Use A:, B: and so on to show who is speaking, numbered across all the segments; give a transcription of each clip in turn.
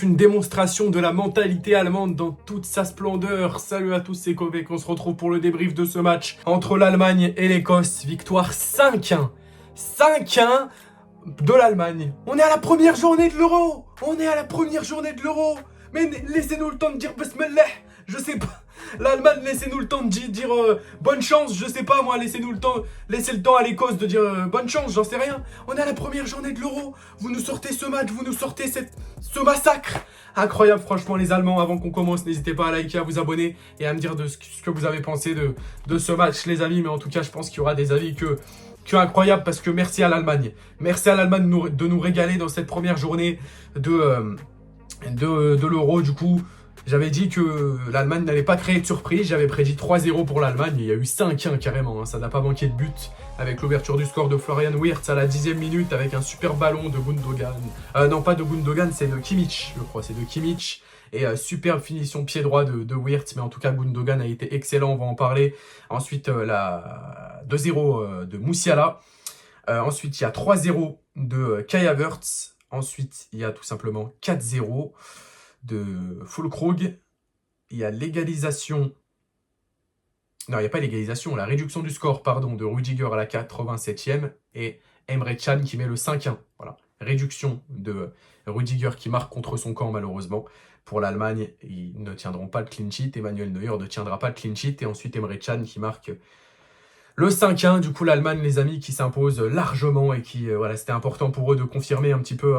A: Une démonstration de la mentalité allemande dans toute sa splendeur. Salut à tous, c'est Kovac, on se retrouve pour le débrief de ce match entre l'Allemagne et l'Écosse. Victoire 5-1. 5-1 de l'Allemagne. On est à la première journée de l'Euro. On est à la première journée de l'Euro. Mais laissez-nous le temps de dire Bismillah. Je sais pas. L'Allemagne, laissez-nous le temps de dire bonne chance, je sais pas moi, laissez le temps à l'Écosse de dire bonne chance, j'en sais rien. On est à la première journée de l'Euro, vous nous sortez ce match, vous nous sortez ce massacre. Incroyable, franchement, les Allemands. Avant qu'on commence, n'hésitez pas à liker, à vous abonner et à me dire de ce que vous avez pensé de ce match, les amis. Mais en tout cas, je pense qu'il y aura des avis que parce que merci à l'Allemagne. Merci à l'Allemagne de nous régaler dans cette première journée de l'Euro, du coup. J'avais dit que l'Allemagne n'allait pas créer de surprise, j'avais prédit 3-0 pour l'Allemagne, il y a eu 5-1 carrément, hein. Ça n'a pas manqué de but, avec l'ouverture du score de Florian Wirtz à la 10e minute, avec un super ballon de Gundogan. Non, pas de Gundogan, c'est de Kimmich, je crois, c'est de Kimmich. Et superbe finition pied droit de Wirtz, mais en tout cas Gundogan a été excellent, on va en parler. Ensuite, la 2-0 de Musiala. Ensuite, il y a 3-0 de Kai Havertz. Ensuite, il y a tout simplement 4-0 de Füllkrug. Il y a l'égalisation. Non, il n'y a pas l'égalisation, la réduction du score, pardon, de Rudiger à la 87e et Emre Can qui met le 5-1. Voilà. Réduction de Rudiger qui marque contre son camp, malheureusement. Pour l'Allemagne, ils ne tiendront pas le clean sheet. Emmanuel Neuer ne tiendra pas le clean sheet. Et ensuite, Emre Can qui marque le 5-1. Du coup, l'Allemagne, les amis, qui s'impose largement et qui, voilà, c'était important pour eux de confirmer un petit peu,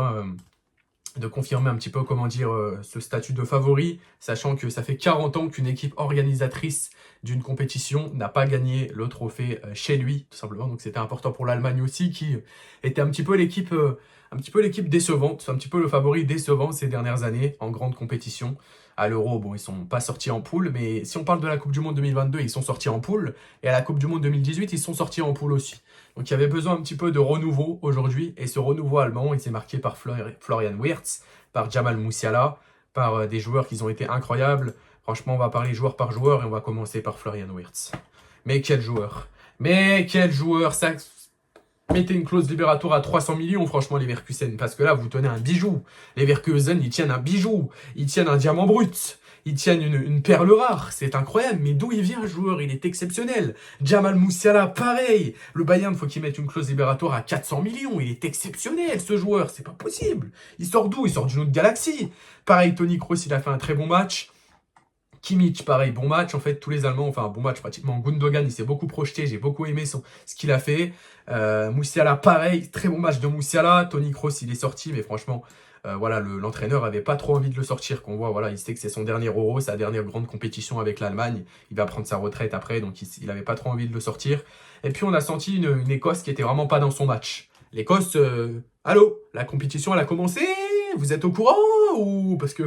A: comment dire, ce statut de favori, sachant que ça fait 40 ans qu'une équipe organisatrice d'une compétition n'a pas gagné le trophée chez lui, tout simplement. Donc c'était important pour l'Allemagne aussi, qui était un petit peu l'équipe décevante, un petit peu le favori décevant ces dernières années en grande compétition. À l'Euro, bon, ils sont pas sortis en poule, mais si on parle de la Coupe du Monde 2022, ils sont sortis en poule, et à la Coupe du Monde 2018, ils sont sortis en poule aussi. Donc il y avait besoin un petit peu de renouveau aujourd'hui, et ce renouveau allemand, il s'est marqué par Florian Wirtz, par Jamal Musiala, par des joueurs qui ont été incroyables. Franchement, on va parler joueur par joueur, et on va commencer par Florian Wirtz. Mais quel joueur! Mais quel joueur! Ça... Mettez une clause libératoire à 300 millions, franchement, les Leverkusen, parce que là, vous tenez un bijou. Les Leverkusen, ils tiennent un bijou, ils tiennent un diamant brut. Ils tiennent une perle rare, c'est incroyable, mais d'où il vient le joueur? Il est exceptionnel. Jamal Musiala, pareil. Le Bayern, faut qu'il mette une clause libératoire à 400 millions. Il est exceptionnel, ce joueur, c'est pas possible. Il sort d'où? Il sort d'une autre galaxie. Pareil, Toni Kroos, il a fait un très bon match. Kimmich, pareil, bon match. En fait, tous les Allemands, enfin, bon match pratiquement. Gundogan, il s'est beaucoup projeté. J'ai beaucoup aimé ce qu'il a fait. Musiala, pareil, très bon match de Musiala. Toni Kroos, il est sorti, mais franchement, voilà, l'entraîneur avait pas trop envie de le sortir. Qu'on voit, voilà, il sait que c'est son dernier Euro, sa dernière grande compétition avec l'Allemagne. Il va prendre sa retraite après, donc il avait pas trop envie de le sortir. Et puis, on a senti une Écosse qui était vraiment pas dans son match. L'Écosse, allô, la compétition, elle a commencé? Vous êtes au courant? Ou parce que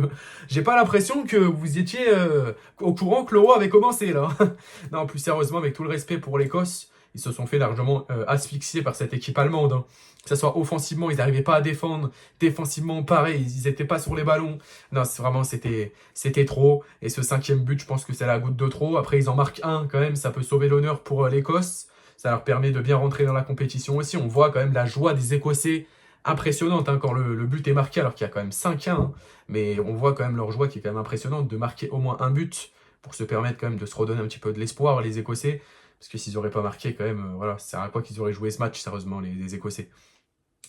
A: j'ai pas l'impression que vous étiez au courant que l'Euro avait commencé là. Non, plus sérieusement, avec tout le respect pour l'Écosse, ils se sont fait largement asphyxier par cette équipe allemande. Hein. Que ce soit offensivement, ils n'arrivaient pas à défendre. Défensivement, pareil, ils n'étaient pas sur les ballons. Non, vraiment, c'était trop. Et ce 5e but, je pense que c'est la goutte de trop. Après, ils en marquent un quand même, ça peut sauver l'honneur pour l'Écosse. Ça leur permet de bien rentrer dans la compétition aussi. On voit quand même la joie des Écossais impressionnante hein, quand le but est marqué, alors qu'il y a quand même 5-1. Hein, mais on voit quand même leur joie qui est quand même impressionnante de marquer au moins un but pour se permettre quand même de se redonner un petit peu de l'espoir, les Écossais. Parce que s'ils n'auraient pas marqué, quand même, voilà, c'est à quoi qu'ils auraient joué ce match, sérieusement, les Écossais.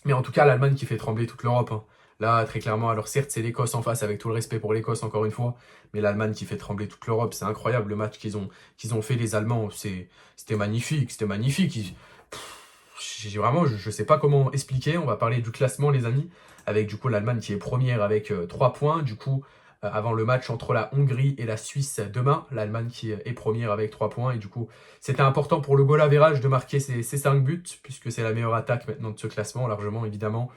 A: Mais en tout cas, l'Allemagne qui fait trembler toute l'Europe. Hein. Là, très clairement, alors certes, c'est l'Écosse en face, avec tout le respect pour l'Écosse, encore une fois, mais l'Allemagne qui fait trembler toute l'Europe, c'est incroyable le match qu'ils ont fait, les Allemands. C'était magnifique, c'était magnifique. Vraiment, je sais pas comment expliquer. On va parler du classement, les amis, avec du coup l'Allemagne qui est première avec 3 points. Du coup, avant le match entre la Hongrie et la Suisse demain, l'Allemagne qui est première avec 3 points. Et du coup, c'était important pour le goal average de marquer ces 5 buts, puisque c'est la meilleure attaque maintenant de ce classement, largement, évidemment.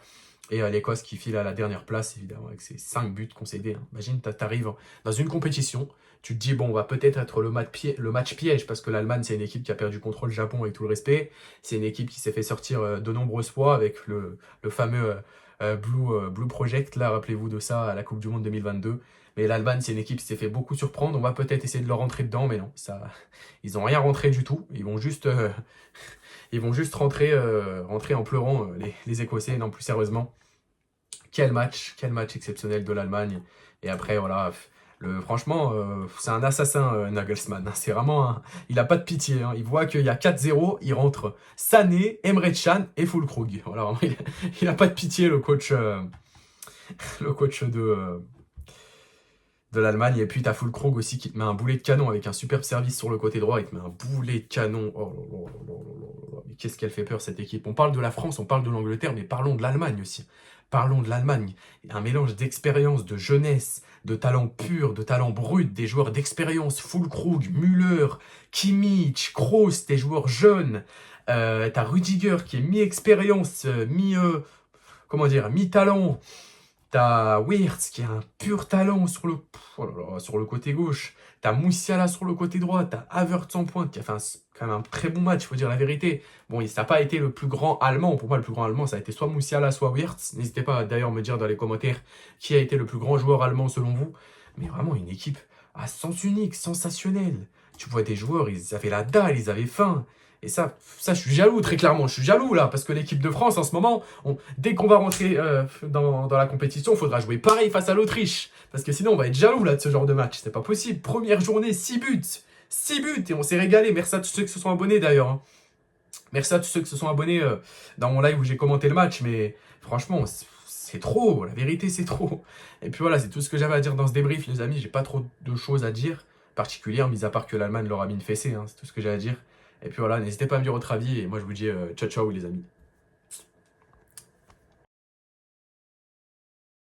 A: Et l'Écosse qui file à la dernière place, évidemment, avec ses 5 buts concédés. Hein. Imagine, t'arrives dans une compétition, tu te dis, bon, on va peut-être être le match piège, parce que l'Allemagne, c'est une équipe qui a perdu contre le Japon, avec tout le respect. C'est une équipe qui s'est fait sortir de nombreuses fois, avec le fameux Blue Project, là, rappelez-vous de ça, à la Coupe du Monde 2022. Mais l'Allemagne, c'est une équipe qui s'est fait beaucoup surprendre. On va peut-être essayer de leur rentrer dedans, mais non, ils n'ont rien rentré du tout. Ils vont juste rentrer en pleurant, les Écossais, non plus sérieusement. quel match exceptionnel de l'Allemagne. Et après, voilà, franchement, c'est un assassin, Nagelsmann. C'est vraiment il a pas de pitié. Hein. Il voit qu'il y a 4-0, il rentre Sané, Emre Can et Füllkrug. Voilà, vraiment, il a pas de pitié, le coach, le coach de l'Allemagne. Et puis, tu as Füllkrug aussi qui te met un boulet de canon avec un superbe service sur le côté droit. Il te met un boulet de canon. Oh là là là là là là. Mais qu'est-ce qu'elle fait peur, cette équipe. On parle de la France, on parle de l'Angleterre, mais parlons de l'Allemagne aussi. Parlons de l'Allemagne. Un mélange d'expérience, de jeunesse, de talent pur, de talent brut, des joueurs d'expérience, Füllkrug, Müller, Kimmich, Kroos, des joueurs jeunes. T'as Rudiger qui est mi-expérience, comment dire, mi-talent. T'as Wirtz qui a un pur talent oh là là, sur le côté gauche. T'as Moussiala sur le côté droit. T'as Havertz en pointe qui a fait quand même un très bon match, il faut dire la vérité. Bon, ça n'a pas été le plus grand allemand. Pour moi, le plus grand allemand, ça a été soit Moussiala, soit Wirtz. N'hésitez pas d'ailleurs à me dire dans les commentaires qui a été le plus grand joueur allemand selon vous. Mais vraiment, une équipe à sens unique, sensationnelle. Tu vois des joueurs, ils avaient la dalle, ils avaient faim. Et ça, je suis jaloux, très clairement. Je suis jaloux, là, parce que l'équipe de France, en ce moment, dès qu'on va rentrer dans la compétition, il faudra jouer pareil face à l'Autriche. Parce que sinon, on va être jaloux, là, de ce genre de match. C'est pas possible. Première journée, 6 buts. 6 buts, et on s'est régalé. Merci à tous ceux qui se sont abonnés, d'ailleurs. Hein. Merci à tous ceux qui se sont abonnés dans mon live où j'ai commenté le match. Mais franchement, c'est trop. La vérité, c'est trop. Et puis voilà, c'est tout ce que j'avais à dire dans ce débrief, les amis. J'ai pas trop de choses à dire particulières, mis à part que l'Allemagne leur a mis une fessée. Hein. C'est tout ce que j'ai à dire. Et puis voilà, n'hésitez pas à me dire votre avis. Et moi, je vous dis ciao, ciao, les amis.